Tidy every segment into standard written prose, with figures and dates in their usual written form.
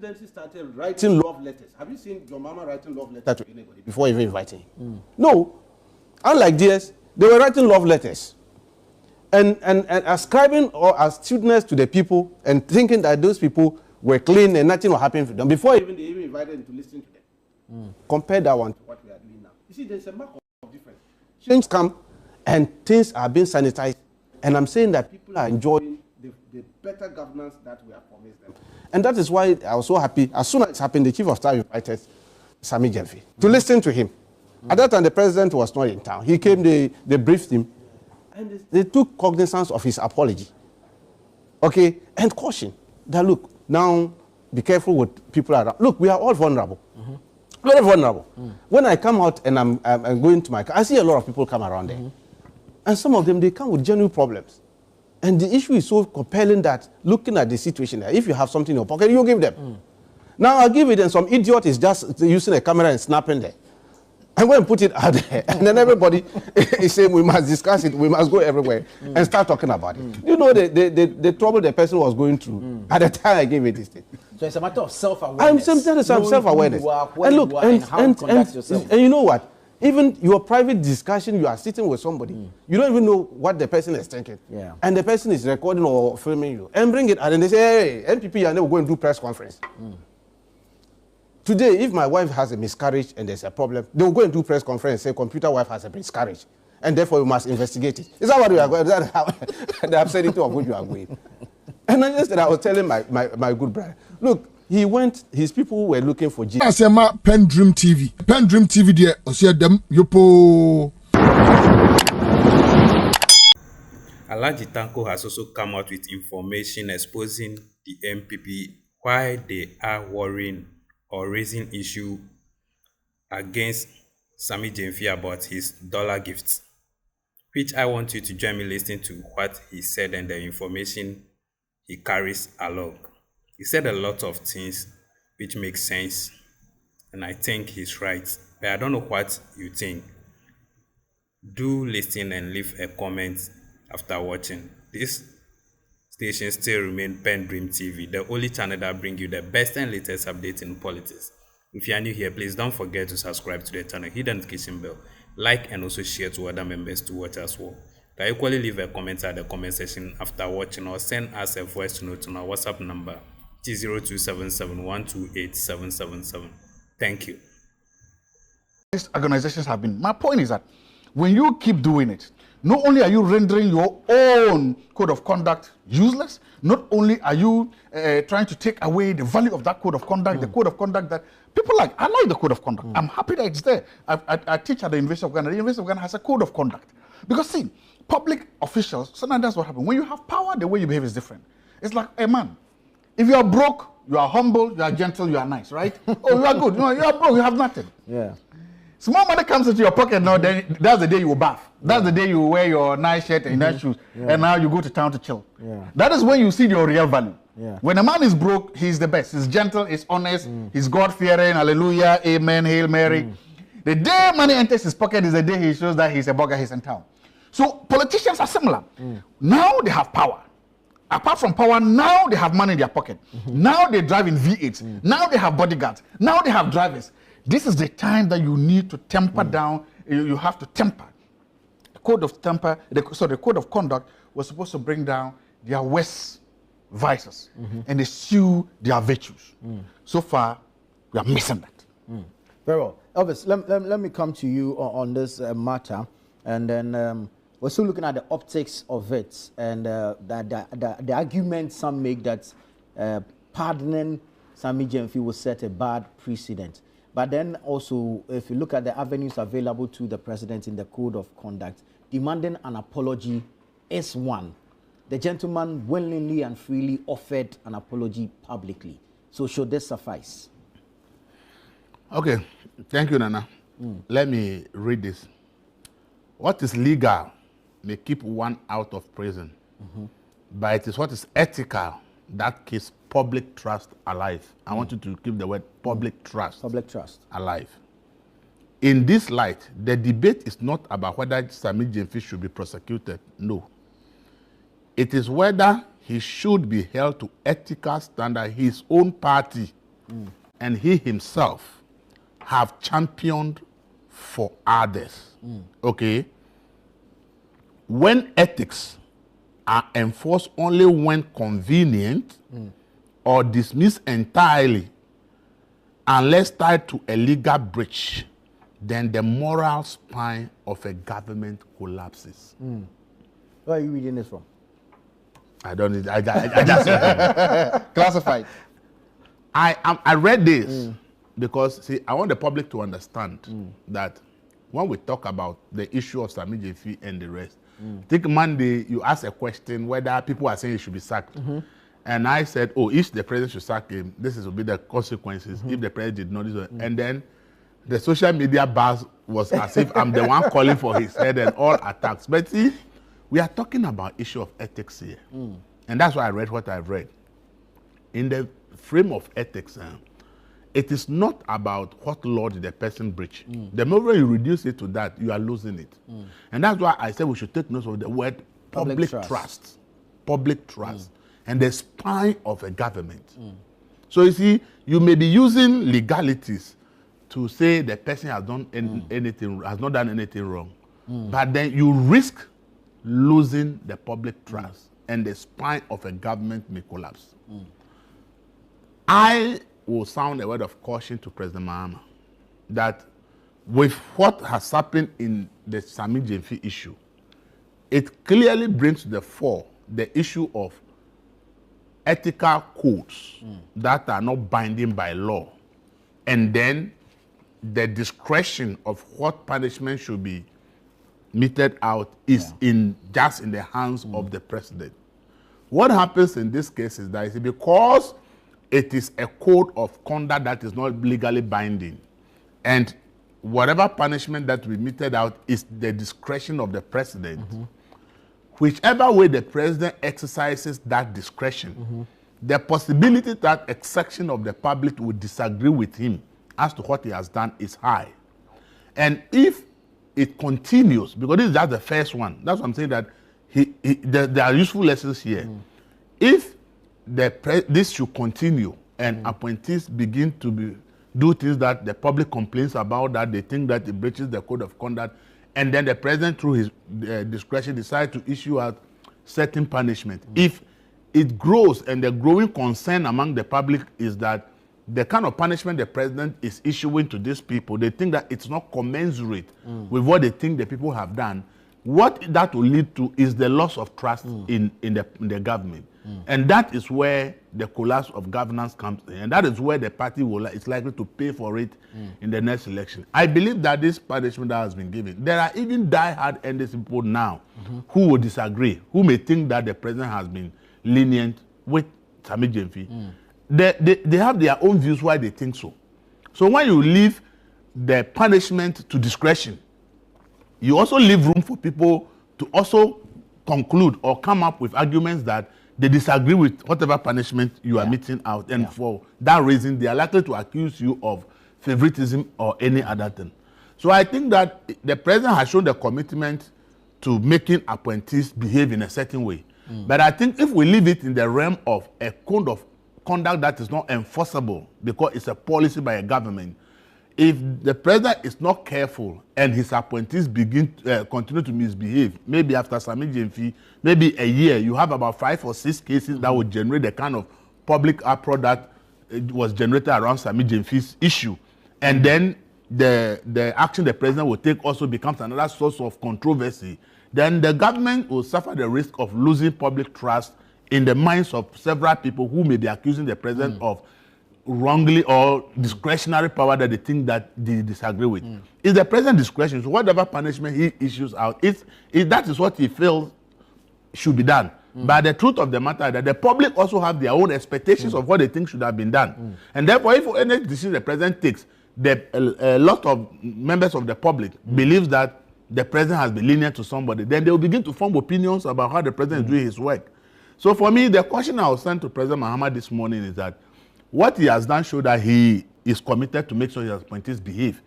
presidency started writing love letters. Have you seen your mama writing love letters to anybody before even inviting him? No. Unlike this, they were writing love letters and ascribing or astutness to the people and thinking that those people were clean and nothing was happening to them before they even invited them to listen to them. Compare that one to what we are doing now. You see, there's a mark of difference. Change come and things are being sanitized. And I'm saying that people are enjoying the better governance that we have promised them. And that is why I was so happy. As soon as it happened, the chief of staff invited Sami Gyamfi to listen to him. At that time, the president was not in town. He came, they briefed him, and they took cognizance of his apology. Okay, and caution that, look, now be careful with people around. Look, we are all vulnerable. Very vulnerable. When I come out and I'm going to my car, I see a lot of people come around there. And some of them, they come with genuine problems. And the issue is so compelling that looking at the situation, if you have something in your pocket, you give them. Now I'll give it, and some idiot is just using a camera and snapping there. I'm going to put it out there. And then everybody is saying we must discuss it, we must go everywhere and start talking about it. You know the trouble the person was going through at the time I gave it this thing. So it's a matter of self-awareness. I'm self-awareness. And look, and you know what? Even your private discussion, you are sitting with somebody, you don't even know what the person is thinking. Yeah. And the person is recording or filming you. And bring it out and they say, hey, NPP, and they will go and do press conference. Today, if my wife has a miscarriage and there's a problem, they will go and do press conference and say, computer wife has a miscarriage. And therefore, we must investigate it. Is that what we are going? Is that how the absurdity of what you are going? And then yesterday, I was telling my good brother, look, he went, his people were looking for Jesus. PENDREAM TV. PENDREAM TV there, I see them, yopo. Alhaji Tanko has also come out with information exposing the NPP why they are worrying or raising issue against Sami Gyamfi about his dollar gifts, which I want you to join me listening to what he said and the information he carries along. He said a lot of things which make sense, and I think he's right, but I don't know what you think. Do listen and leave a comment after watching. This station still remains PENDREAM TV, the only channel that brings you the best and latest updates in politics. If you are new here, please don't forget to subscribe to the channel, hit the notification bell, like and also share to other members to watch as well. You can equally leave a comment at the comment section after watching or send us a voice note on our WhatsApp number 0277128777. Thank you. These organizations have been. My point is that when you keep doing it, not only are you rendering your own code of conduct useless, not only are you trying to take away the value of that code of conduct, the code of conduct that people like. I like the code of conduct. I'm happy that it's there. I teach at the University of Ghana. The University of Ghana has a code of conduct. Because see, public officials, sometimes that's what happens. When you have power, the way you behave is different. It's like a man. If you are broke, you are humble, you are gentle, you are nice, right? Oh, you are good. You are broke, you have nothing. Yeah. Small money comes into your pocket now, then that's the day you will bath. That's the day you wear your nice shirt and nice shoes. And now you go to town to chill. That is when you see your real value. When a man is broke, he's the best. He's gentle, he's honest, he's God-fearing, hallelujah, amen, Hail Mary. The day money enters his pocket is the day he shows that he's a burger, he's in town. So politicians are similar. Now they have power. Apart from power, now they have money in their pocket. Now they drive in V8s. Now they have bodyguards. Now they have drivers. This is the time that you need to temper down. You have to temper. The code of temper, the code of conduct was supposed to bring down their worst vices and eschew their virtues. So far, we are missing that. Very well. Elvis, let me come to you on this matter, and then we're still looking at the optics of it, and the argument some make that pardoning Sami Gyamfi will set a bad precedent. But then also, if you look at the avenues available to the president in the code of conduct, demanding an apology is one. The gentleman willingly and freely offered an apology publicly. So should this suffice? Okay, thank you, Nana. Let me read this. What is legal may keep one out of prison, but it is what is ethical that keeps public trust alive. I want you to keep the word public trust alive. In this light, the debate is not about whether Sami Gyamfi should be prosecuted. No. It is whether he should be held to ethical standard his own party and he himself have championed for others. Okay? When ethics are enforced only when convenient or dismissed entirely unless tied to a legal breach, then the moral spine of a government collapses. Where are you reading this from? I don't need, I just Classified. I read this because, see, I want the public to understand that when we talk about the issue of Sami Ji and the rest, I think Monday you asked a question whether people are saying he should be sacked. And I said, oh, if the president should sack him, this will be the consequences. If the president did not do so. And then the social media buzz was as if I'm the one calling for his head and all attacks. But see, we are talking about issue of ethics here. And that's why I read what I've read. In the frame of ethics, it is not about what law did the person breach. The moment you reduce it to that, you are losing it. And that's why I said we should take note of the word public trust. Public trust. And the spine of a government. So you see, you may be using legalities to say the person has done anything, has not done anything wrong. But then you risk losing the public trust and the spine of a government may collapse. I will sound a word of caution to President Mahama that with what has happened in the Sami Ji issue, it clearly brings to the fore the issue of ethical codes that are not binding by law, and then the discretion of what punishment should be meted out is just in the hands of the president. What happens in this case is that because it is a code of conduct that is not legally binding, and whatever punishment that we meted out is the discretion of the president, whichever way the president exercises that discretion, the possibility that a section of the public would disagree with him as to what he has done is high. And if it continues, because this is just the first one, that's what I'm saying, that there are useful lessons here. If this should continue and appointees begin to do things that the public complains about, that they think that it breaches the code of conduct, and then the president, through his discretion, decides to issue out certain punishment. If it grows, and the growing concern among the public is that the kind of punishment the president is issuing to these people, they think that it's not commensurate with what they think the people have done, what that will lead to is the loss of trust in the government. And that is where the collapse of governance comes in. And that is where the party is likely to pay for it in the next election. I believe that this punishment that has been given, there are even die-hard NDC people now who will disagree, who may think that the president has been lenient with Sami Ji. They have their own views why they think so. So when you leave the punishment to discretion, you also leave room for people to also conclude or come up with arguments that they disagree with whatever punishment you are meting out. And for that reason, they are likely to accuse you of favoritism or any other thing. So I think that the president has shown the commitment to making appointees behave in a certain way. But I think if we leave it in the realm of a code of conduct that is not enforceable because it's a policy by a government, if the president is not careful and his appointees continue to misbehave, maybe after Sami Ji, maybe a year, you have about 5 or 6 cases that would generate the kind of public uproar that was generated around Sami Ji's issue. And then the action the president will take also becomes another source of controversy. Then the government will suffer the risk of losing public trust in the minds of several people who may be accusing the president of wrongly or discretionary power that they think that they disagree with. It's the president's discretion. So whatever punishment he issues out, that is what he feels should be done. But the truth of the matter is that the public also have their own expectations of what they think should have been done. And therefore, if any decision the president takes, a lot of members of the public believes that the president has been lenient to somebody, then they will begin to form opinions about how the president is doing his work. So for me, the question I will send to President Mahama this morning is that what he has done shows that he is committed to make sure his appointees behave.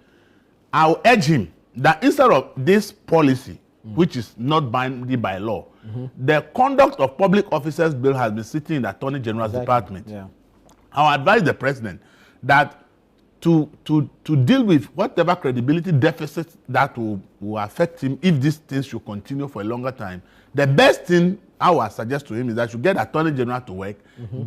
I will urge him that instead of this policy, which is not binding by law, the conduct of public officers bill has been sitting in the Attorney General's department. I will advise the president that to deal with whatever credibility deficit that will affect him if these things should continue for a longer time, the best thing I would suggest to him is that you get Attorney General to work,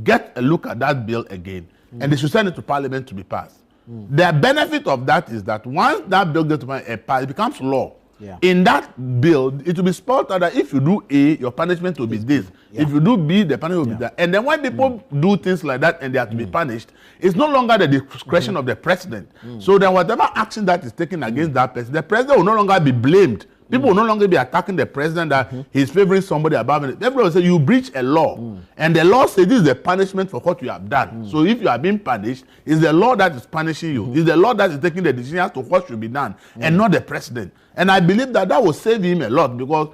get a look at that bill again, and they should send it to Parliament to be passed. The benefit of that is that once that bill gets passed, it becomes law. Yeah. In that bill, it will be spelled out that if you do A, your punishment will be this. Yeah. If you do B, the punishment will be that. And then when people do things like that and they have to be punished, it's no longer the discretion of the president. So then whatever action that is taken against that person, the president will no longer be blamed. People will no longer be attacking the president that he's favoring somebody above it. Everybody will say you breach a law. And the law says this is the punishment for what you have done. So if you are being punished, it's the law that is punishing you. It's the law that is taking the decision as to what should be done and not the president. And I believe that will save him a lot because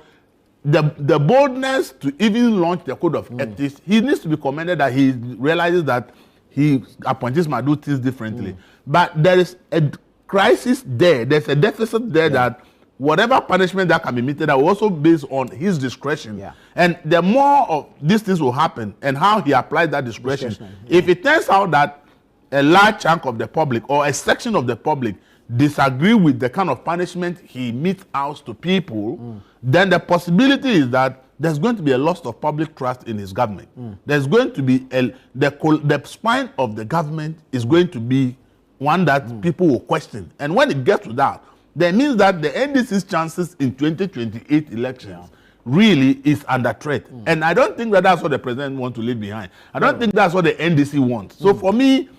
the boldness to even launch the code of ethics, he needs to be commended that he realizes that he appointees might do things differently. But there is a crisis there. There's a deficit there that whatever punishment that can be meted are also based on his discretion. Yeah. And the more of these things will happen and how he applies that discretion. If it turns out that a large chunk of the public or a section of the public disagree with the kind of punishment he metes out to people, then the possibility is that there's going to be a loss of public trust in his government. There's going to be the spine of the government is going to be one that people will question. And when it gets to that, that means that the NDC's chances in 2028 elections really is under threat. And I don't think that that's what the president wants to leave behind. I don't think that's what the NDC wants. So for me,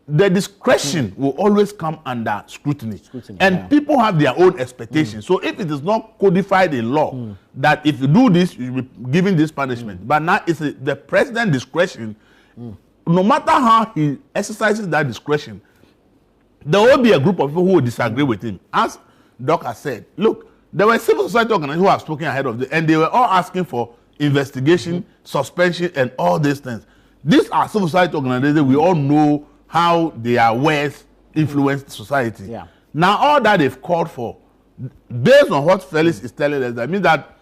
the discretion will always come under scrutiny. And people have their own expectations. So if it is not codified in law that if you do this, you'll be given this punishment. But now it's the president's discretion. No matter how he exercises that discretion, there will be a group of people who will disagree with him. As Doc has said, look, there were civil society organizations who have spoken ahead of this, and they were all asking for investigation, suspension, and all these things. These are civil society organizations. We all know how their words influence society. Yeah. Now, all that they've called for, based on what Felix is telling us, that means that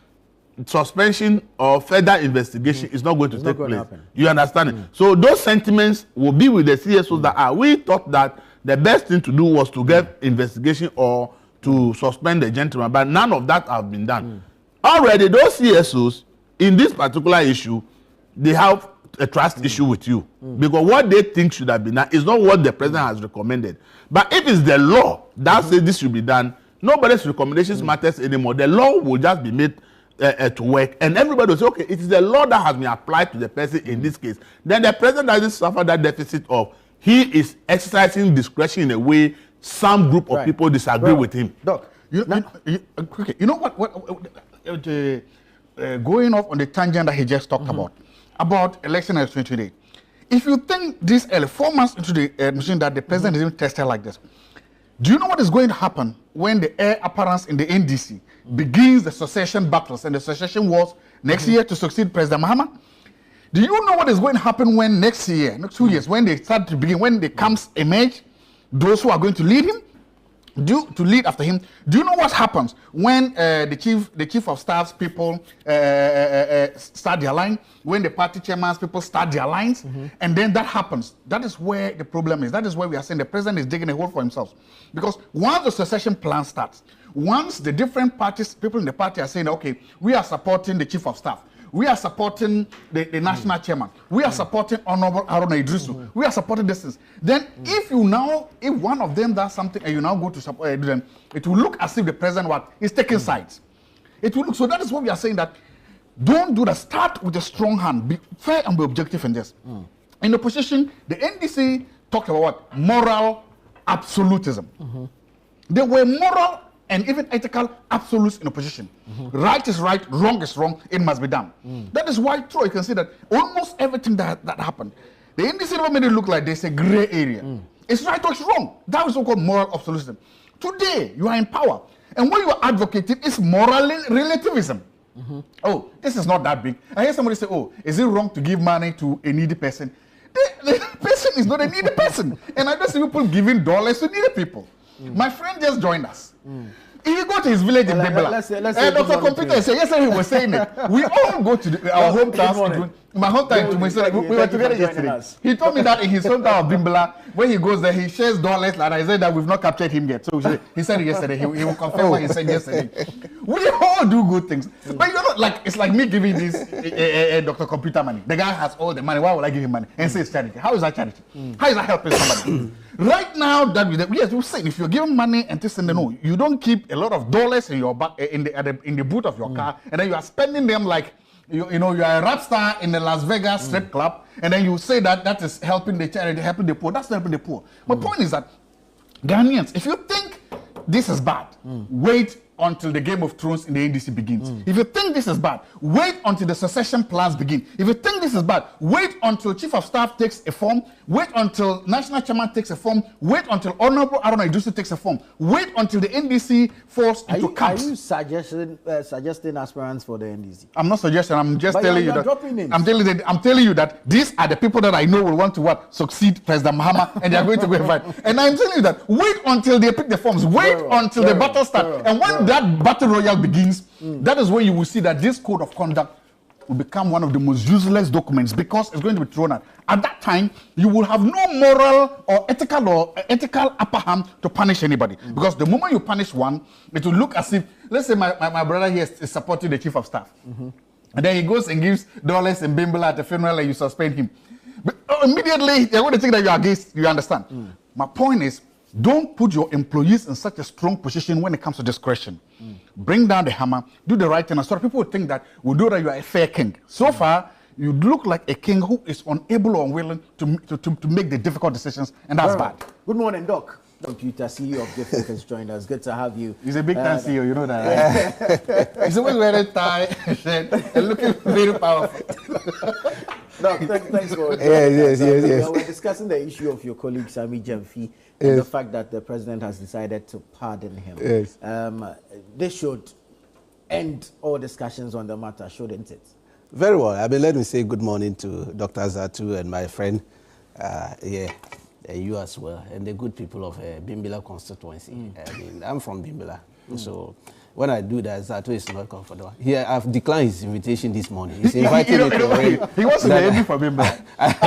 suspension or further investigation is not going to take place. You understand it? So those sentiments will be with the CSOs that we thought that the best thing to do was to get investigation or to suspend the gentleman, but none of that have been done. Already, those CSOs, in this particular issue, they have a trust issue with you. Because what they think should have been done is not what the president has recommended. But if it's the law that says this should be done, nobody's recommendations matters anymore. The law will just be made to work, and everybody will say, okay, it is the law that has been applied to the person in this case. Then the president doesn't suffer that deficit of he is exercising discretion in a way some group of people disagree with him. Doc, You know what going off on the tangent that he just talked about election of 2028. If you think this early, 4 months into the machine that the president is even tested like this, do you know what is going to happen when the heir apparent in the NDC begins the succession battles and the succession wars next year to succeed President Mahama? Do you know what is going to happen when next year, next 2 years, when they start to begin, when the camps emerge, those who are going to lead him, to lead after him? Do you know what happens when the chief of staff's people start their line, when the party chairman's people start their lines, and then that happens? That is where the problem is. That is where we are saying the president is digging a hole for himself. Because once the succession plan starts, once the different parties, people in the party are saying, okay, we are supporting the chief of staff, we are supporting the national chairman, we are supporting Honorable Haruna Idrisu, we are supporting this things. Then if one of them does something and you now go to support them, it will look as if the president is taking sides. It will look, so that is what we are saying, that don't do that. Start with a strong hand, be fair and be objective in this. In the position, the NDC talked about what? Moral absolutism. There were moral and even ethical absolutes in opposition. Right is right, wrong is wrong, it must be done. That is why, you can see that almost everything that happened, the NDC never made it look like there's a gray area. It's right or it's wrong. That is so-called moral absolutism. Today, you are in power, and what you are advocating is moral relativism. Oh, this is not that big. I hear somebody say, oh, is it wrong to give money to a needy person? The person is not a needy person. And I don't see people giving dollars to needy people. My friend just joined us. If you go to his village in Debela, Dr. Computer said, yesterday he was saying it. We all go to our hometowns My whole time to myself, we were together yesterday. He told me that in his hometown of Bimbala, when he goes there, he shares dollars. Like I said that we've not captured him yet. So he said it yesterday. He will confirm what he said yesterday. We all do good things, but you know, like it's like me giving this Dr. Computer money. The guy has all the money. Why would I give him money and say it's charity? How is that charity? How is that helping somebody? Right now, that we're saying if you're giving money and this and that, no, you don't keep a lot of dollars in your back in the boot of your car, and then you are spending them like. You know, you are a rap star in the Las Vegas strip club, and then you say that is helping the charity, helping the poor. That's not helping the poor. My point is that Ghanaians, if you think this is bad, wait until the Game of Thrones in the NDC begins. If you think this is bad, wait until the succession plans begin. If you think this is bad, wait until Chief of Staff takes a form. Wait until National Chairman takes a form. Wait until Honorable Aruna Idusu takes a form. Wait until the NDC falls into camps. Are you suggesting aspirants for the NDC? I'm not suggesting. I'm just telling you that. Names. I'm telling you that these are the people that I know will want to succeed President Mahama, and they are going to go and fight. And I'm telling you that. Wait until they pick the forms. Wait until the battle starts. And when that battle royale begins, that is when you will see that this code of conduct will become one of the most useless documents because it's going to be thrown out. At that time, you will have no moral or ethical upper hand to punish anybody. Because the moment you punish one, it will look as if, let's say my brother here is supporting the Chief of Staff. And then he goes and gives dollars in Bimbala at the funeral and you suspend him. But immediately, they're going to think that you're against, you understand? My point is, don't put your employees in such a strong position when it comes to discretion. Bring down the hammer, do the right thing. And so people would think that we do that you are a fair king. So far, you look like a king who is unable or unwilling to make the difficult decisions, and that's bad. Good morning, Doc. Computer CEO of Different has joined us. Good to have you. He's a big time CEO, you know that, right? He's always wearing tie and looking very powerful. Doc, thanks for yes. We're discussing the issue of your colleague Sami Gyamfi and the fact that the president has decided to pardon him. Yes. This should end all discussions on the matter, shouldn't it? Very well. I mean, let me say good morning to Dr. Zatu and my friend, you as well, and the good people of Bimbala constituency. I mean, I'm from Bimbala, so when I do that, Zatu is not comfortable. Here, I've declined his invitation this morning. He's inviting me to He wants to be MP for Bimbala.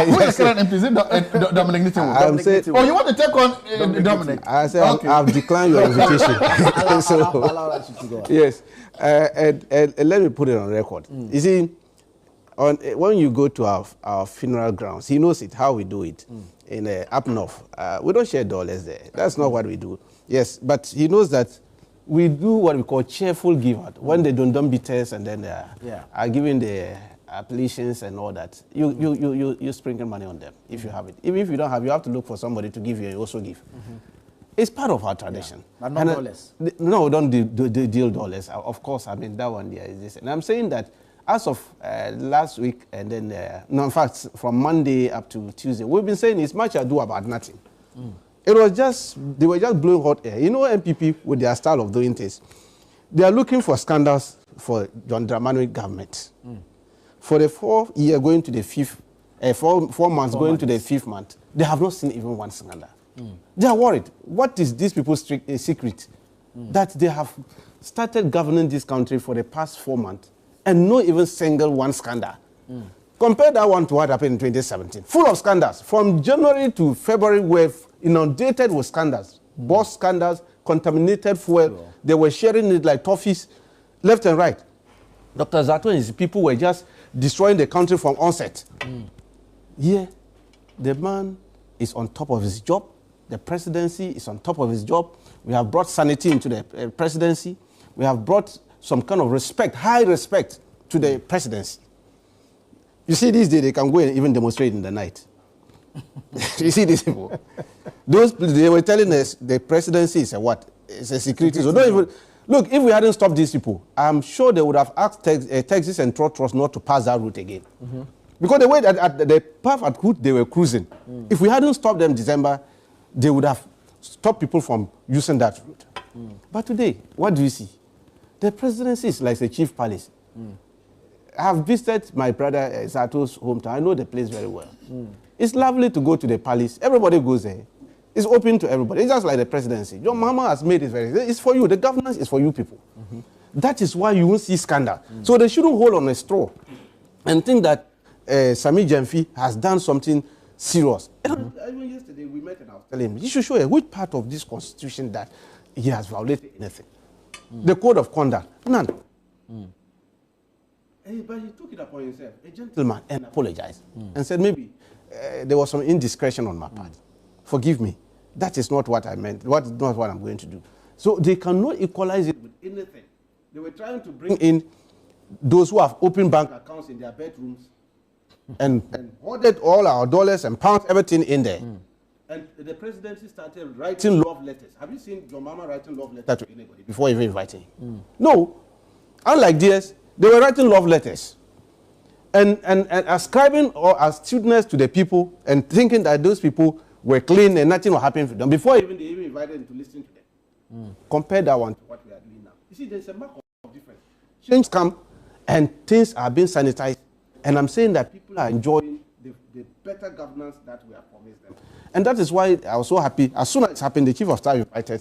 Who is the current MP? Is it Dominic Nitiwo? Oh, you want to take on Dominic? I said, okay. I've declined your invitation. Allow us to go. Yes, and let me put it on record. You see, when you go to our funeral grounds, he knows it, how we do it. In up north, we don't share dollars there. That's not what we do. Yes, but he knows that we do what we call cheerful give out. When they don't beat us and then are giving the appellations and all that, you sprinkle money on them if you have it. Even if you don't have, you have to look for somebody to give you, you also give. It's part of our tradition. But not dollars. No, we don't deal dollars. Of course, I mean, that one there is this. And I'm saying that as of last week, and then, no, in fact, from Monday up to Tuesday, we've been saying it's much ado about nothing. It was just, they were just blowing hot air. You know, NPP, with their style of doing things, they are looking for scandals for John Dramani government. For the 4 year going to the 5th, 4 months going to the 5th month, they have not seen even one scandal. They are worried. What is these people's secret? That they have started governing this country for the past 4 months and no even single one scandal. Compare that one to what happened in 2017. Full of scandals. From January to February, we're inundated with scandals. Boss scandals, contaminated fuel. Sure. They were sharing it like toffees, left and right. Dr. Zato and his people were just destroying the country from onset. Yeah, the man is on top of his job. The presidency is on top of his job. We have brought sanity into the presidency. We have brought some kind of respect, high respect to the presidency. You see, these days they can go and even demonstrate in the night. You see these people? They were telling us the presidency is a what? It's a security. So don't even look. If we hadn't stopped these people, I'm sure they would have asked Texas and Trotros not to pass that route again, because the way that at the path at which they were cruising, if we hadn't stopped them in December, they would have stopped people from using that route. But today, what do you see? The presidency is like a chief palace. I have visited my brother Zato's hometown. I know the place very well. It's lovely to go to the palace. Everybody goes there. It's open to everybody. It's just like the presidency. Your mama has made it very. It's for you. The governance is for you people. That is why you won't see scandal. So they shouldn't hold on a straw and think that Sami Gyamfi has done something serious. Even yesterday we met and I was telling him, you should show which part of this constitution that he has violated anything. The code of conduct, none. But he took it upon himself, a gentleman, and apologized and said maybe there was some indiscretion on my part. Forgive me. That is not what I meant. Not what I'm going to do. So they cannot equalize it with anything. They were trying to bring in those who have open bank accounts in their bedrooms and hoarded all our dollars and pounds, everything in there. And the presidency started writing love letters. Have you seen your mama writing love letters to anybody before even inviting him? No. Unlike this, they were writing love letters and ascribing or astutness to the people and thinking that those people were clean and nothing will happen to them before even they even invited them to listen to them. Compare that one to what we are doing now. You see, there's a mark of difference. Change come and things are being sanitized. And I'm saying that people are enjoying the better governance that we have promised them. And that is why I was so happy. As soon as it happened, the chief of staff invited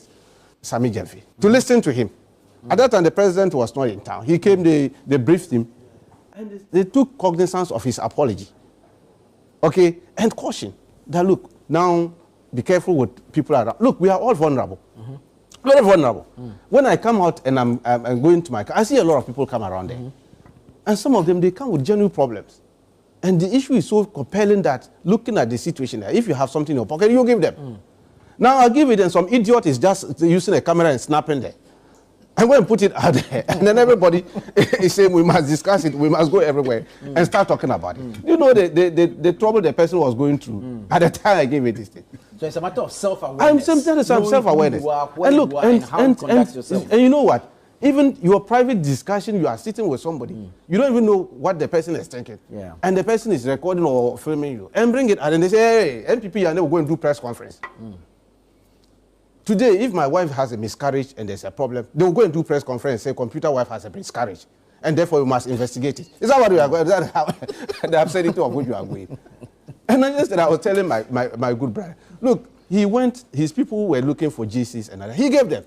Sami Gyamfi to listen to him. At that time, the president was not in town. He came, they briefed him, and they took cognizance of his apology. Okay? And caution that, look, now be careful with people around. Look, we are all vulnerable. Very vulnerable. When I come out and I'm going to my car, I see a lot of people come around there. And some of them, they come with genuine problems. And the issue is so compelling that looking at the situation, if you have something in your pocket, you give them. Now I'll give it, and some idiot is just using a camera and snapping there. I'm going to put it out there. And then everybody is saying we must discuss it, we must go everywhere and start talking about it. You know the trouble the person was going through at the time I gave it this thing. So it's a matter of self-awareness. I'm saying self-awareness. And look, and you know what? Even your private discussion, you are sitting with somebody, you don't even know what the person is thinking. And the person is recording or filming you. And bring it out and they say, hey, NPP, and they will go and do press conference. Today, if my wife has a miscarriage and there's a problem, they will go and do press conference and say, computer wife has a miscarriage. And therefore, we must investigate it. Is that what we are going? Is that how the absurdity of which you are going? And then yesterday, I was telling my good brother, look, he went, his people were looking for GCs and he gave them.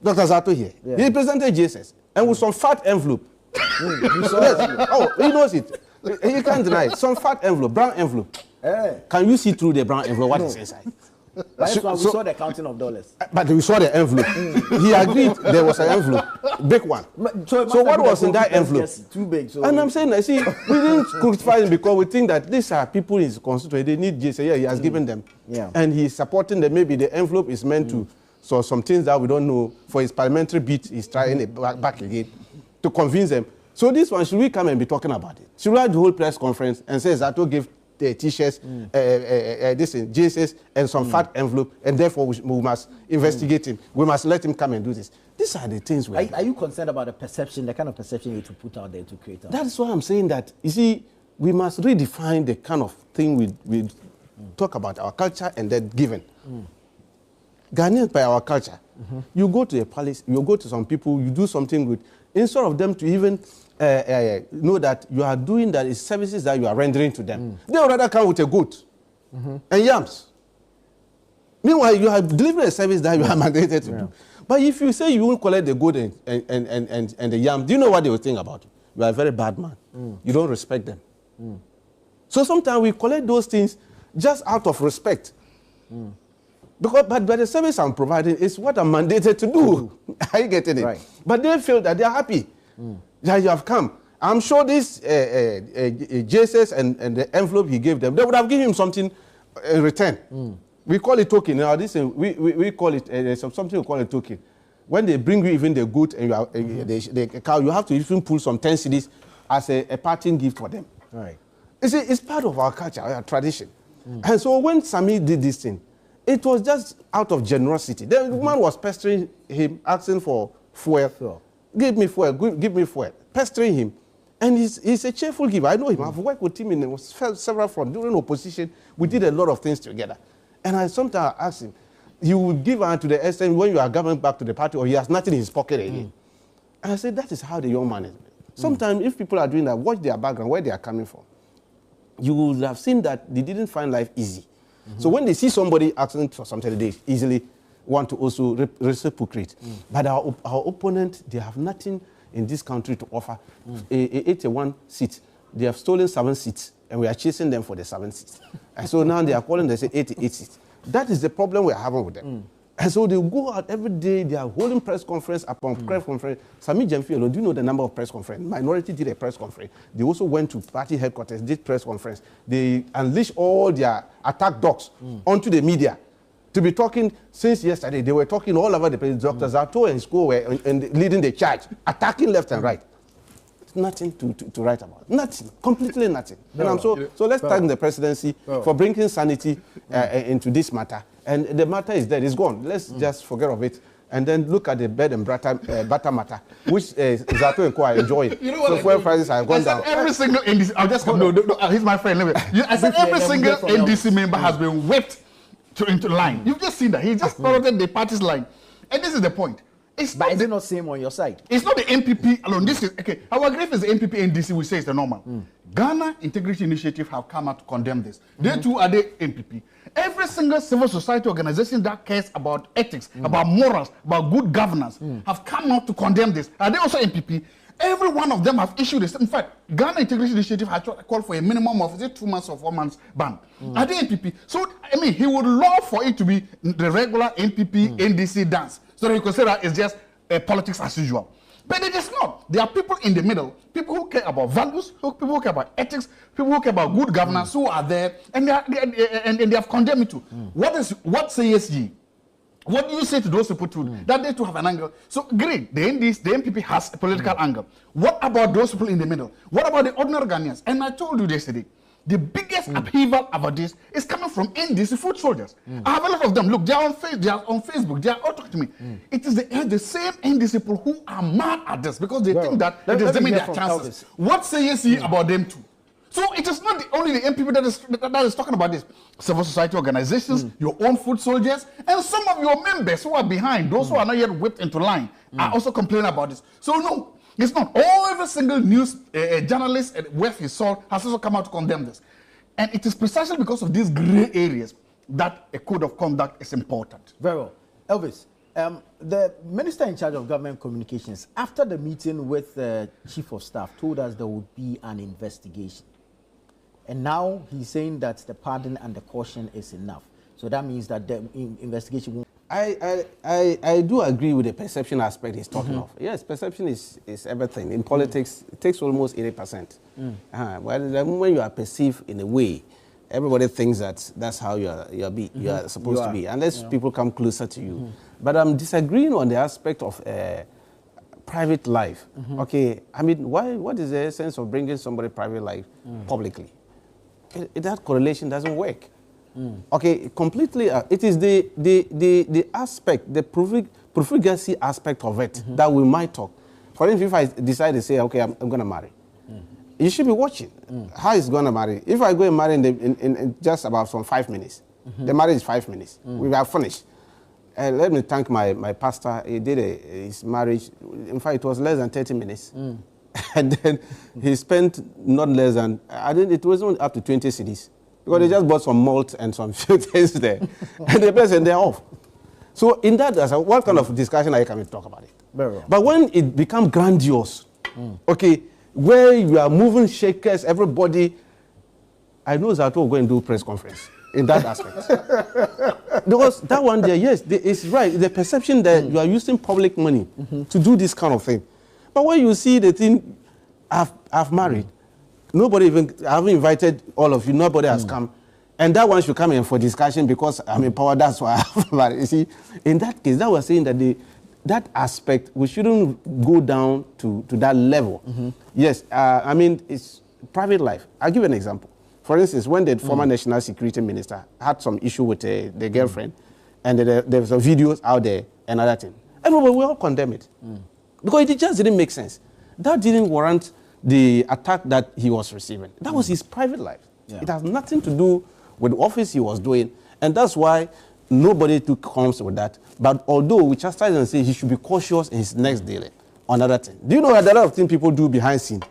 Dr. Zato here. He presented GSS and with some fat envelope. Oh, he knows it. He can't deny it. Some fat envelope, brown envelope. Hey. Can you see through the brown envelope what is inside? We saw the counting of dollars. But we saw the envelope. He agreed there was an envelope, big one. So what was in that envelope? Too big. So and I'm saying, I see, we didn't crucify him because we think that these are people in his constituency. They need GSA. Yeah, he has given them. And he's supporting them. Maybe the envelope is meant to, so some things that we don't know. For his parliamentary beat, he's trying it back again to convince them. So this one, should we come and be talking about it? Should we have the whole press conference and say Zato give the T-shirts, this GSS, and some fat envelope, and therefore we must investigate him. We must let him come and do this. These are the things we are you concerned about the perception, the kind of perception you to put out there to create? That's why I'm saying that, you see, we must redefine the kind of thing we talk about our culture and then given. Ghanaians, by our culture, you go to a palace, you go to some people, you do something good, instead of them to even know that you are doing that is services that you are rendering to them. They would rather come with a goat and yams. Meanwhile, you are delivering a service that you are mandated to do. But if you say you won't collect the goat and the yam, do you know what they will think about you? You are a very bad man. You don't respect them. So sometimes we collect those things just out of respect. But the service I'm providing is what I'm mandated to do. Are you getting it? Right. But they feel that they're happy that you have come. I'm sure this JSS and the envelope he gave them, they would have given him something in return. We call it token. Now this we call it there's something we call a token. When they bring you even the goat and you are, the cow, you have to even pull some 10 cedis as a parting gift for them. Right. You see, it's part of our culture, our tradition. And so when Sammy did this thing, it was just out of generosity. The woman was pestering him, asking for fuel. Sure. Give me fuel, give me fuel. Pestering him. And he's a cheerful giver. I know him. I've worked with him in several fronts. During opposition, we did a lot of things together. And I sometimes ask him, he would give her to the extent when you are coming back to the party or he has nothing in his pocket again. And I said, that is how the young man is. Sometimes if people are doing that, watch their background, where they are coming from. You would have seen that they didn't find life easy. So when they see somebody asking for something, they easily want to also reciprocate. But our opponent, they have nothing in this country to offer. 81 seats they have stolen 7 seats, and we are chasing them for the 7 seats. And so now they are calling, they say 88 seats. That is the problem we are having with them. And so they go out every day, they are holding press conference upon press conference. Sami Ji, do you know the number of press conference? Minority did a press conference. They also went to party headquarters, did press conference. They unleashed all their attack dogs onto the media. To be talking since yesterday, they were talking all over the place. Dr. Zato and his school were leading the charge, attacking left and right. Nothing to write about. Nothing. Completely nothing. And so let's thank the presidency for bringing sanity into this matter. And the matter is dead. It's gone. Let's just forget of it. And then look at the bread and butter matter, which Zato and Co are enjoying. You know what? So fuel prices have gone down. Every single NDC, I'll just come. No, he's my friend. I said every single NDC member has been whipped into line. You've just seen that. He just followed the party's line. And this is the point. But is it not same on your side? It's not the NPP alone. This is okay. Our grief is the NPP NDC. We say it's the normal. Ghana Integrity Initiative have come out to condemn this. They too are the NPP. Every single civil society organization that cares about ethics, about morals, about good governance, have come out to condemn this. Are they also NPP? Every one of them have issued this. In fact, Ghana Integrity Initiative has called for a minimum of 2 months or 4 months ban. Are they NPP? So I mean, he would love for it to be the regular NPP NDC dance, so that you consider it's just politics as usual. But it is not. There are people in the middle, people who care about values, people who care about ethics, people who care about good governance, who are there, and they have condemned it too. What says ye? What do you say to those people too? That they too have an angle. So great, the NPP has a political angle. What about those people in the middle? What about the ordinary Ghanaians? And I told you yesterday, the biggest upheaval about this is coming from NDC foot soldiers. I have a lot of them. Look, they are on Facebook. They are all talking to me. It is the same NDC people who are mad at this because they think that it is them in their chances. What says he about them too? So it is not only the NPP that is talking about this. Civil society organizations, your own foot soldiers, and some of your members who are behind, those who are not yet whipped into line, are also complaining about this. So no. It's not. Every single news journalist worth his salt has also come out to condemn this. And it is precisely because of these gray areas that a code of conduct is important. Very well. Elvis, the minister in charge of government communications, after the meeting with the chief of staff, told us there would be an investigation. And now he's saying that the pardon and the caution is enough. So that means that the investigation won't. I do agree with the perception aspect he's talking of. Yes, perception is everything. In politics, it takes almost 80%. Well, the moment you are perceived in a way, everybody thinks that that's how you are supposed to be, unless people come closer to you. But I'm disagreeing on the aspect of private life. Okay, I mean, what is the essence of bringing somebody private life publicly? That correlation doesn't work. Okay, completely. It is the aspect, the profligacy aspect of it that we might talk. For instance, if I decide to say, okay, I'm going to marry, you should be watching how it's going to marry. If I go and marry in just about 5 minutes, the marriage is 5 minutes. We are finished. Let me thank my pastor. He did his marriage. In fact, it was less than 30 minutes. And then he spent not less than, it wasn't up to 20 cedis. Because they just bought some malt and some few things there. And the person, they're off. So in that, what kind of discussion are you coming to talk about it? Very well. But when it becomes grandiose, okay, where you are moving shakers, everybody, I know that we'll go and do press conference in that aspect. Because that one there, yes, it's right. The perception that you are using public money to do this kind of thing. But when you see the thing, I've married, nobody even, I haven't invited all of you, nobody has come. And that one should come in for discussion because I'm in power, that's why I have married. You see, in that case, that was saying that that aspect, we shouldn't go down to that level. Yes, I mean, it's private life. I'll give you an example. For instance, when the former national security minister had some issue with the girlfriend, and there was some videos out there and other thing, everybody will all condemn it. Because it just didn't make sense. That didn't warrant the attack that he was receiving. That was his private life. Yeah. It has nothing to do with the office he was doing, and that's why nobody took comes with that. But although we chastise and say he should be cautious in his next dealing on other thing. Do you know that a lot of things people do behind scene?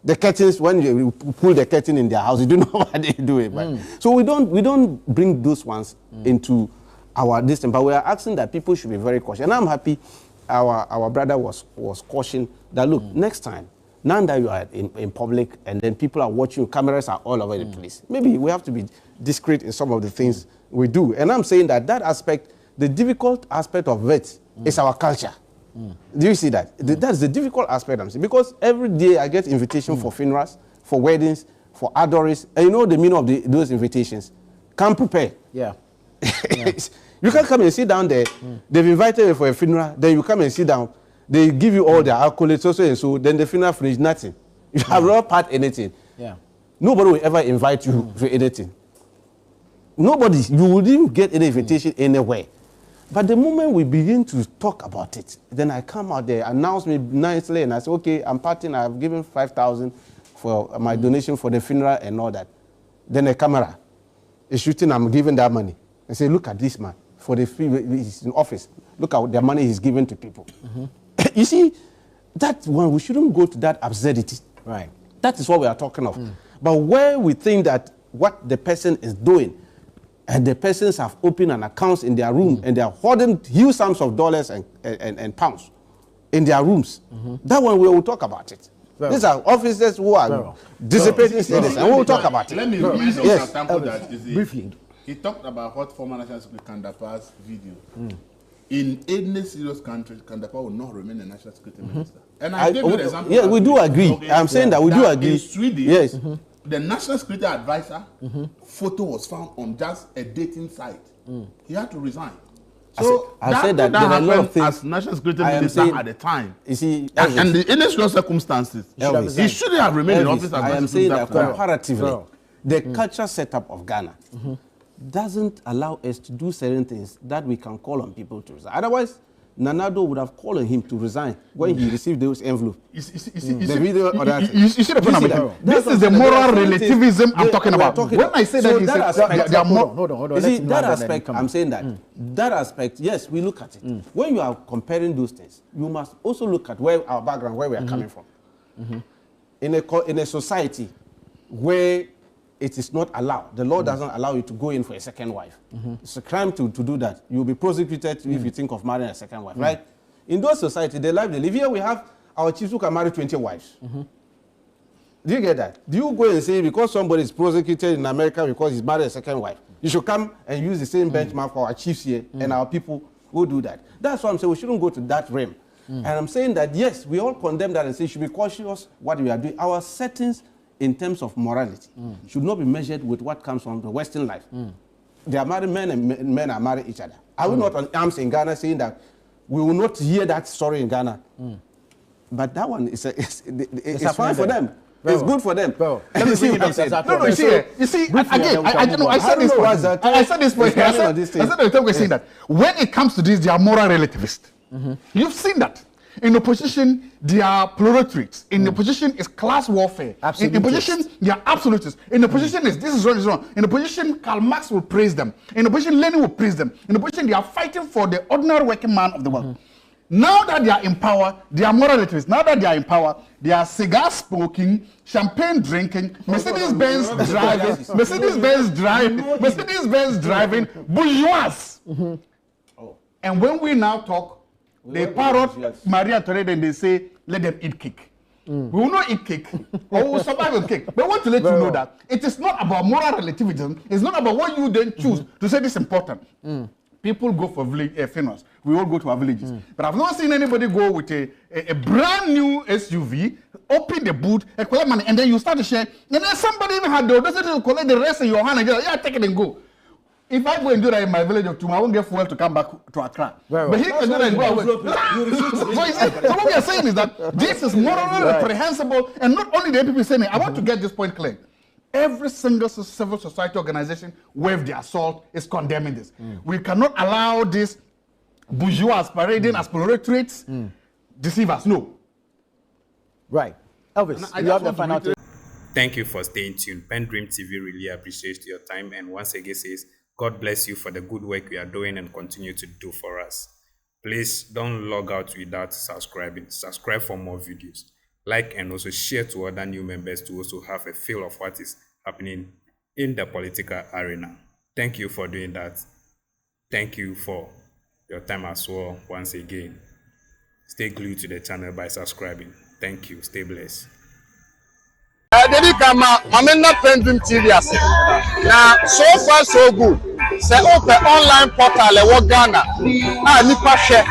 The curtains, when you pull the curtain in their house, you do know what they do it. But so we don't bring those ones into our distance, but we are asking that people should be very cautious. And I'm happy our brother was cautioned that look, next time Now that you are in public and then people are watching, cameras are all over the place. Maybe we have to be discreet in some of the things we do. And I'm saying that aspect, the difficult aspect of it is our culture. Do you see that? That's the difficult aspect I'm saying. Because every day I get invitation for funerals, for weddings, for adories. And you know the meaning of those invitations. Come prepared. Yeah. You can't come and sit down there. They've invited you for a funeral. Then you come and sit down. They give you all their accolades, also and so. Then the funeral finish, nothing. You have not part anything. Yeah. Nobody will ever invite you to anything. Nobody. You wouldn't get any invitation anywhere. But the moment we begin to talk about it, then I come out there, announce me nicely, and I say, okay, I'm parting. I've given 5,000 for my donation for the funeral and all that. Then a camera is shooting. I'm giving that money. I say, look at this man. For the free, he's in office. Look at the money he's giving to people. You see, that one, we shouldn't go to that absurdity. Right. That is what we are talking of. But where we think that what the person is doing, and the persons have opened an account in their room, and they are hoarding huge sums of dollars and pounds in their rooms, that one we will talk about it. These are officers who are dissipating status, and we will talk about it. Let me remind you of Tanko that briefly. He talked about what former National Secretary Kandapa's video. In any serious country, Kandapa will not remain a national security minister. And I gave you the example. Yeah, we do agree. Okay. I'm saying that we do agree. In Sweden, yes. The national security advisor photo was found on just a dating site. He had to resign. So I said that there are a lot of things as national security minister at the time. You see, and in any serious circumstances, he shouldn't have remained in office. I am saying that comparatively, the culture setup of Ghana doesn't allow us to do certain things that we can call on people to resign. Otherwise, Nanado would have called on him to resign when he received those envelopes. You see the point. This is the the moral relativism I'm talking about. When I say that, they are more. Hold on. You see, that aspect, I'm saying that. That aspect, yes, we look at it. When you are comparing those things, you must also look at where our background, where we are coming from. In a society where it is not allowed, the law doesn't allow you to go in for a second wife. It's a crime to do that. You'll be prosecuted if you think of marrying a second wife, right? In those societies, the life they live here, we have our chiefs who can marry 20 wives. Do you get that? Do you go and say, because somebody is prosecuted in America because he's married a second wife, you should come and use the same benchmark for our chiefs here and our people who do that? That's why I'm saying we shouldn't go to that realm. And I'm saying that, yes, we all condemn that and say, should be cautious what we are doing. Our settings in terms of morality should not be measured with what comes from the Western life. They are married men and men are marrying each other. Are we not on arms in Ghana saying that we will not hear that story in Ghana? But that one is it's fine for them. It's good for them. Let me see what I'm saying. No, you see, again, I said this point. I said this point. I said the time we're saying that when it comes to this, they are moral relativists. You've seen that. In opposition, they are pluralists. In opposition, it's class warfare. In opposition, they are absolutists. In opposition, this is wrong, this is wrong. In opposition, Karl Marx will praise them. In opposition, Lenin will praise them. In opposition, they are fighting for the ordinary working man of the world. Now that they are in power, they are moral relativists. Now that they are in power, they are cigar smoking, champagne drinking, Mercedes-Benz driving, bourgeois. And when we now talk, they parrot Maria Antoinette and they say, let them eat cake. We will not eat cake, or we will survive with cake. But I want to let you know that it is not about moral relativism. It's not about what you then choose to say this is important. People go for funerals. We all go to our villages. But I've not seen anybody go with a brand new SUV, open the boot, and collect money, and then you start to share. And then somebody even had the audacity to collect the rest in your hand and just, yeah, take it and go. If I go and do that in my village of Tuma, I won't get fuel to come back to Accra. But he can do that and go away. So what we are saying is that this is morally reprehensible, and not only the NPP saying it. I want to get this point clear. Every single civil society organization with the assault is condemning this. We cannot allow this bourgeois parading as proletariats deceive us. No. Right. Elvis, you have the final. Thank you for staying tuned. PENDREAM TV really appreciates your time, and once again says, God bless you for the good work we are doing and continue to do for us. Please don't log out without subscribing. Subscribe for more videos. Like and also share to other new members to also have a feel of what is happening in the political arena. Thank you for doing that. Thank you for your time as well once again. Stay glued to the channel by subscribing. Thank you. Stay blessed. Dedi kama mamena PENDREAM TV ase. Na so far so good. Say open online portal e wo Ghana. Nipa share,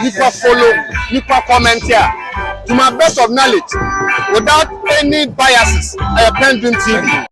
nipa follow, nipa comment here. To my best of knowledge, without any biases, PENDREAM TV.